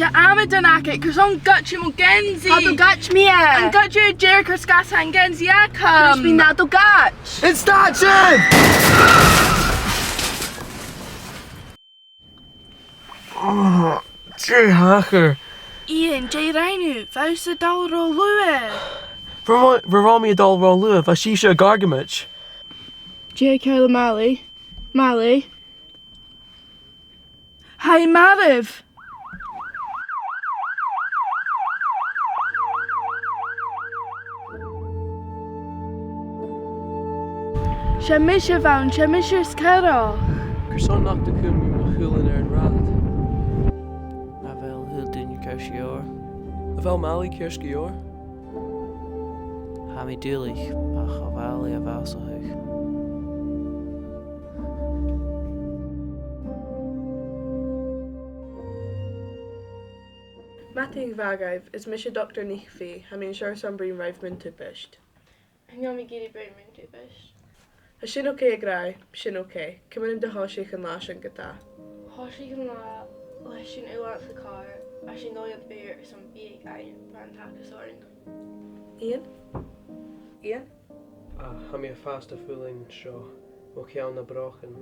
She am done it, cos on gut you Genzi. How do gatch me? And gut you Jericho Scat and Genzi There's been that do gatch. It's Thatcher! Oh, Jay Hacker. Ian, Jay Rainu, Faust a dollar Lua. Verami a dollar Lua, Vashisha Gargamich. J. Kayla Mally. Mally. Hey, Mariv. Shemisha van, Shemisha Skara. Kerson knocked the Kumi Mahulin and Rat. Navel Hildin Kershior. Avel Mali Kerskior. Hami Dulich, Achavali of Alsahug. Matting Vagaiv is Misha Dr. Nichfi, Hamin Shar Sambrin Raivman Tupist. And you'll be giddy Brayman to bish. A Shinoke Grai, Shinoke, come in the Hoshik and Lash and Gata. Hoshi can la, Leshin Ulat the car, I should know your beer some big iron, Rantacasorin. Ian? Ian? Hami a fast a fooling show. Mokian na Brochen.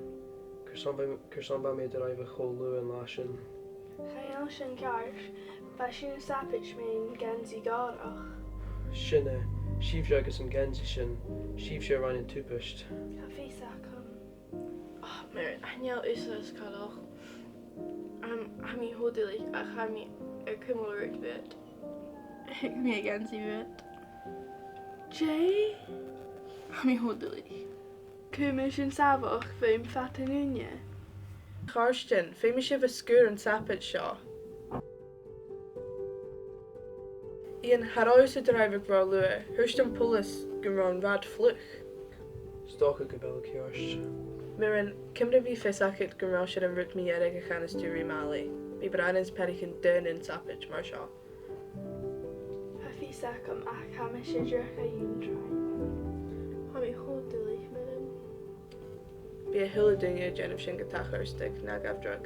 Kerson by me drive a whole Lou and Lashin. Hey, Elshin Karsh, Bashin Sapich mean Genzi Garach. Shinne, Sheaf Jagus and Genzi Shin, Sheaf Share running Tupist. Cafe Sakam. Oh, Merit, I know Issa's cut off. Hami Hodili, Hami a Kumulrik bit. Me a Genzi bit. Jay? Hami Hodili. Commission Savach, Fame Fatanunya. Karsten, famous of a skur and Sapit Shaw. Ian had always a driver bra Lua, Hurston Pulis, Gumron Rad Fluch. Stalker Gabella Kiosh. Mirren, Kimra V Fisakit Gumroshan and Rit me Erega Canisturi Mali. Me Brannan's Pelican Dern in Sapit Marshaw. Hafi Sakam, Akamisha Jerka Yun Hami Hodili, Madam. Be a Hillidunya Jen of Shingatachar Nagav drug.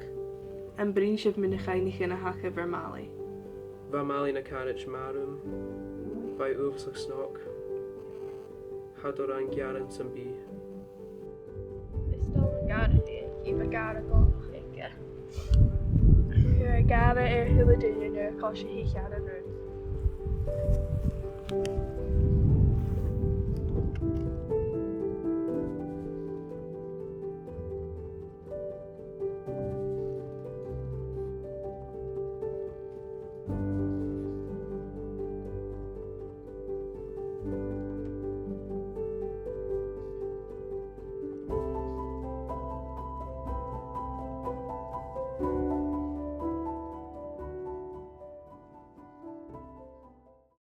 And Brinshiv Minachainig in a Haka Vermali. Vamali na Karich Marum. By Uvslik Snock. Hadoran Garen Sambi. Stolen Garden, keep a garden go. You're a garden, Hillidunya, Koshi, he had a room.